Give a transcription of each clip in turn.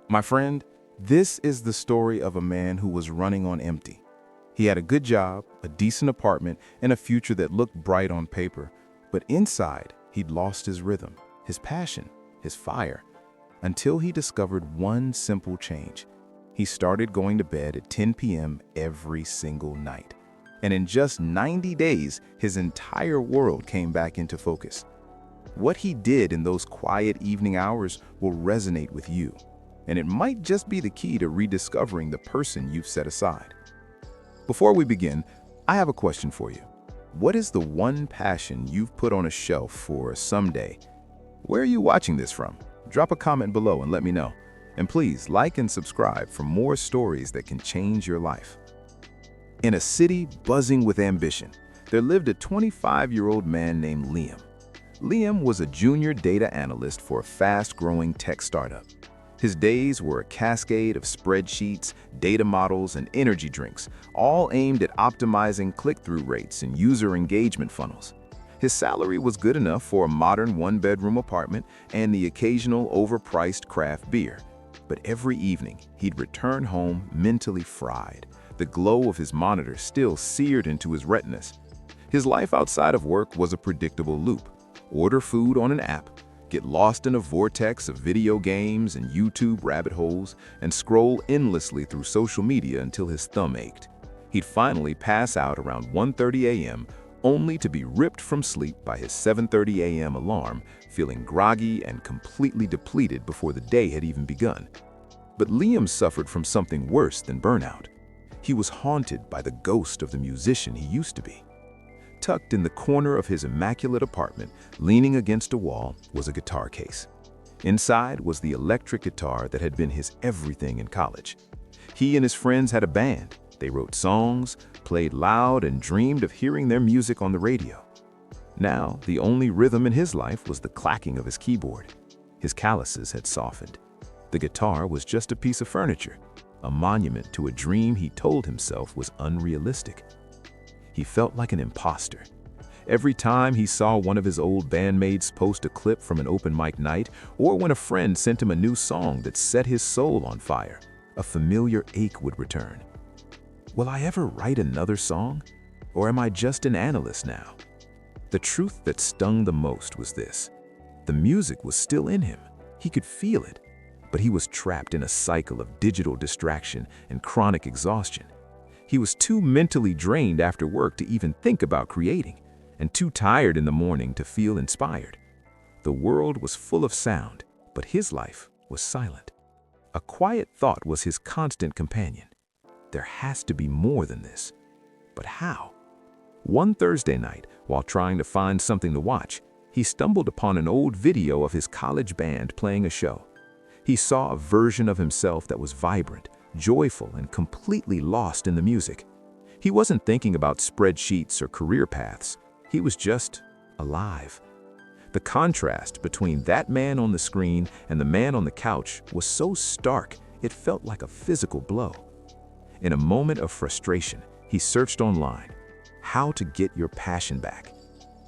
My friend, this is the story of a man who was running on empty. He had a good job, a decent apartment, and a future that looked bright on paper. But inside, he'd lost his rhythm, his passion, his fire, until he discovered one simple change. He started going to bed at 10 p.m. every single night. And in just 90 days, his entire world came back into focus. What he did in those quiet evening hours will resonate with you. And it might just be the key to rediscovering the person you've set aside. Before we begin, I have a question for you. What is the one passion you've put on a shelf for someday? Where are you watching this from? Drop a comment below and let me know. And please like and subscribe for more stories that can change your life. In a city buzzing with ambition, there lived a 25-year-old man named Liam. Liam was a junior data analyst for a fast-growing tech startup. His days were a cascade of spreadsheets, data models, and energy drinks, all aimed at optimizing click-through rates and user engagement funnels. His salary was good enough for a modern one-bedroom apartment and the occasional overpriced craft beer. But every evening, he'd return home mentally fried, the glow of his monitor still seared into his retinas. His life outside of work was a predictable loop. Order food on an app, get lost in a vortex of video games and YouTube rabbit holes, and scroll endlessly through social media until his thumb ached. He'd finally pass out around 1:30 a.m., only to be ripped from sleep by his 7:30 a.m. alarm, feeling groggy and completely depleted before the day had even begun. But Liam suffered from something worse than burnout. He was haunted by the ghost of the musician he used to be. Tucked in the corner of his immaculate apartment, leaning against a wall, was a guitar case. Inside was the electric guitar that had been his everything in college. He and his friends had a band. They wrote songs, played loud, and dreamed of hearing their music on the radio. Now, the only rhythm in his life was the clacking of his keyboard. His calluses had softened. The guitar was just a piece of furniture, a monument to a dream he told himself was unrealistic. He felt like an imposter. Every time he saw one of his old bandmates post a clip from an open mic night, or when a friend sent him a new song that set his soul on fire, a familiar ache would return. Will I ever write another song? Or am I just an analyst now? The truth that stung the most was this. The music was still in him. He could feel it. But he was trapped in a cycle of digital distraction and chronic exhaustion. He was too mentally drained after work to even think about creating, and too tired in the morning to feel inspired. The world was full of sound, but his life was silent. A quiet thought was his constant companion. There has to be more than this. But how? One Thursday night, while trying to find something to watch, he stumbled upon an old video of his college band playing a show. He saw a version of himself that was vibrant, joyful, and completely lost in the music. He wasn't thinking about spreadsheets or career paths. He was just alive. The contrast between that man on the screen and the man on the couch was so stark, it felt like a physical blow. In a moment of frustration, he searched online, how to get your passion back.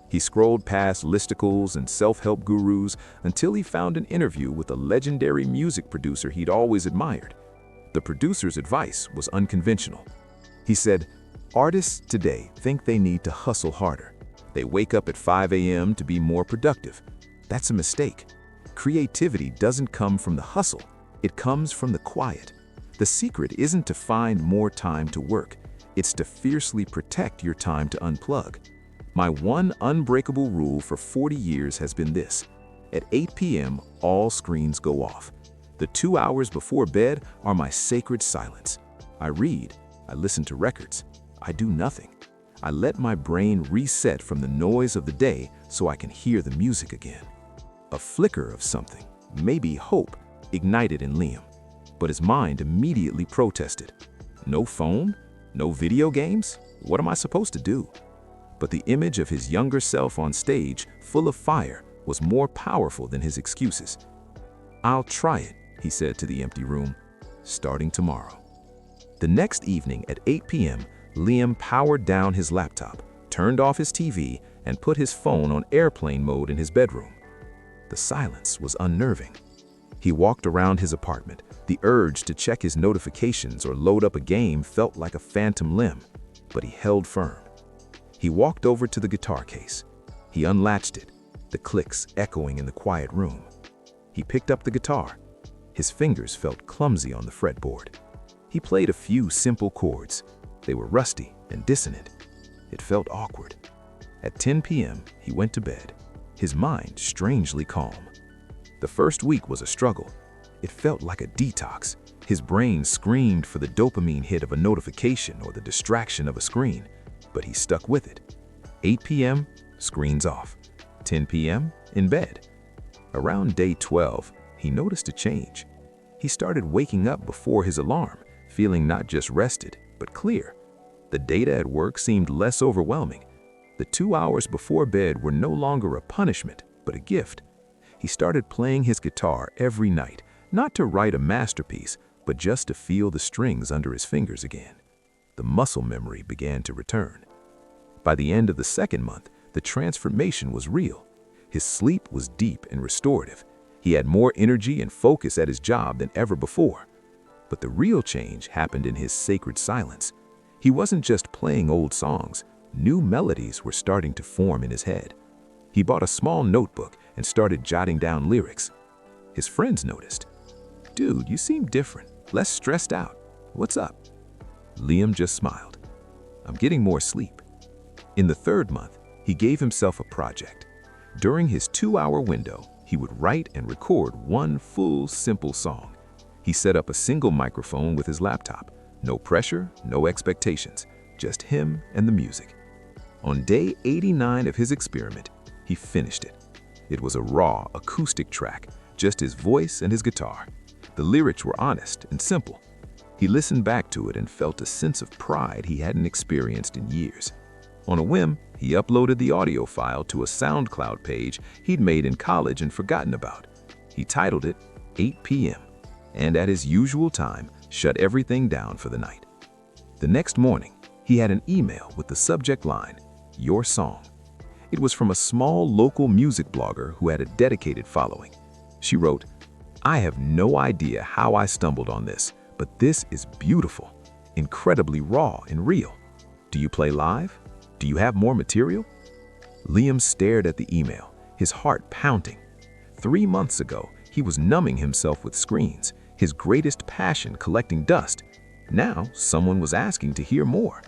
He scrolled past listicles and self-help gurus until he found an interview with a legendary music producer he'd always admired. The producer's advice was unconventional. He said, "Artists today think they need to hustle harder. They wake up at 5 a.m. to be more productive. That's a mistake. Creativity doesn't come from the hustle. It comes from the quiet. The secret isn't to find more time to work. It's to fiercely protect your time to unplug. My one unbreakable rule for 40 years has been this. At 8 p.m., all screens go off. The 2 hours before bed are my sacred silence. I read, I listen to records, I do nothing. I let my brain reset from the noise of the day so I can hear the music again." A flicker of something, maybe hope, ignited in Liam, but his mind immediately protested. No phone? No video games? What am I supposed to do? But the image of his younger self on stage, full of fire, was more powerful than his excuses. "I'll try it," he said to the empty room, "starting tomorrow." The next evening at 8 p.m., Liam powered down his laptop, turned off his TV, and put his phone on airplane mode in his bedroom. The silence was unnerving. He walked around his apartment. The urge to check his notifications or load up a game felt like a phantom limb, but he held firm. He walked over to the guitar case. He unlatched it, the clicks echoing in the quiet room. He picked up the guitar. His fingers felt clumsy on the fretboard. He played a few simple chords. They were rusty and dissonant. It felt awkward. At 10 p.m., he went to bed, his mind strangely calm. The first week was a struggle. It felt like a detox. His brain screamed for the dopamine hit of a notification or the distraction of a screen, but he stuck with it. 8 p.m., screens off. 10 p.m., in bed. Around day 12, he noticed a change. He started waking up before his alarm, feeling not just rested, but clear. The data at work seemed less overwhelming. The 2 hours before bed were no longer a punishment, but a gift. He started playing his guitar every night, not to write a masterpiece, but just to feel the strings under his fingers again. The muscle memory began to return. By the end of the second month, the transformation was real. His sleep was deep and restorative. He had more energy and focus at his job than ever before. But the real change happened in his sacred silence. He wasn't just playing old songs. New melodies were starting to form in his head. He bought a small notebook and started jotting down lyrics. His friends noticed. "Dude, you seem different, less stressed out. What's up?" Liam just smiled. "I'm getting more sleep." In the third month, he gave himself a project. During his 2-hour window, he would write and record one full, simple song. He set up a single microphone with his laptop. No pressure, no expectations, just him and the music. On day 89 of his experiment, he finished it. It was a raw, acoustic track, just his voice and his guitar. The lyrics were honest and simple. He listened back to it and felt a sense of pride he hadn't experienced in years. On a whim, he uploaded the audio file to a SoundCloud page he'd made in college and forgotten about. He titled it 8 p.m. and at his usual time, shut everything down for the night. The next morning, he had an email with the subject line, "Your Song." It was from a small local music blogger who had a dedicated following. She wrote, "I have no idea how I stumbled on this, but this is beautiful, incredibly raw and real. Do you play live? Do you have more material?" Liam stared at the email, his heart pounding. 3 months ago, he was numbing himself with screens, his greatest passion collecting dust. Now, someone was asking to hear more.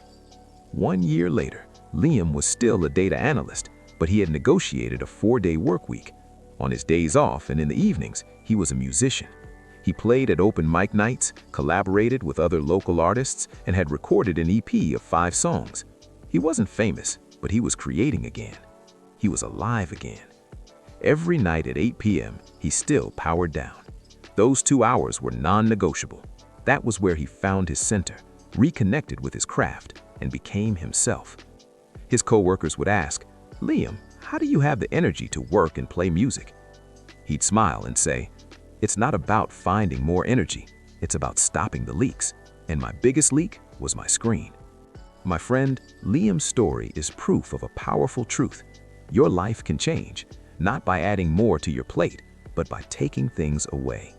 1 year later, Liam was still a data analyst, but he had negotiated a 4-day work week. On his days off and in the evenings, he was a musician. He played at open mic nights, collaborated with other local artists, and had recorded an EP of 5 songs. He wasn't famous, but he was creating again. He was alive again. Every night at 8 p.m., he still powered down. Those 2 hours were non-negotiable. That was where he found his center, reconnected with his craft, and became himself. His coworkers would ask, "Liam, how do you have the energy to work and play music?" He'd smile and say, "It's not about finding more energy. It's about stopping the leaks. And my biggest leak was my screen." My friend, Liam's story is proof of a powerful truth. Your life can change, not by adding more to your plate, but by taking things away.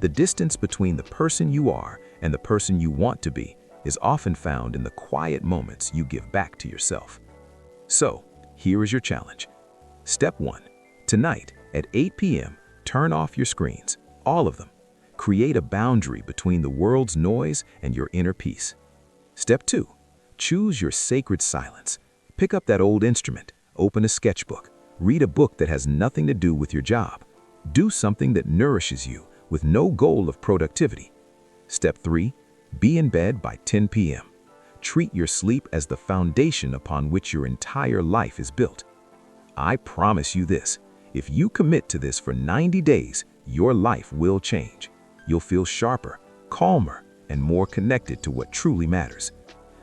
The distance between the person you are and the person you want to be is often found in the quiet moments you give back to yourself. So, here is your challenge. Step 1. Tonight, at 8 p.m., turn off your screens, all of them. Create a boundary between the world's noise and your inner peace. Step 2. Choose your sacred silence. Pick up that old instrument, open a sketchbook, read a book that has nothing to do with your job. Do something that nourishes you with no goal of productivity. Step 3. Be in bed by 10 p.m. Treat your sleep as the foundation upon which your entire life is built. I promise you this, if you commit to this for 90 days, your life will change. You'll feel sharper, calmer, and more connected to what truly matters.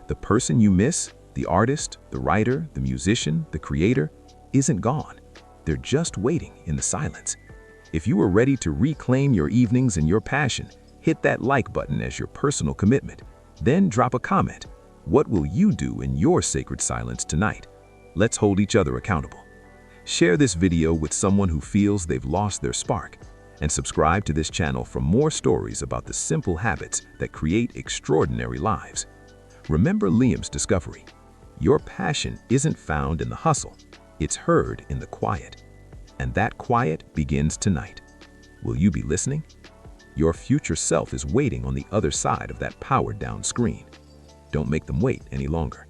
The person you miss, the artist, the writer, the musician, the creator, isn't gone. They're just waiting in the silence. If you are ready to reclaim your evenings and your passion, hit that like button as your personal commitment. Then drop a comment. What will you do in your sacred silence tonight? Let's hold each other accountable. Share this video with someone who feels they've lost their spark. and subscribe to this channel for more stories about the simple habits that create extraordinary lives. Remember Liam's discovery. Your passion isn't found in the hustle, it's heard in the quiet. And that quiet begins tonight. Will you be listening? Your future self is waiting on the other side of that powered down screen. Don't make them wait any longer.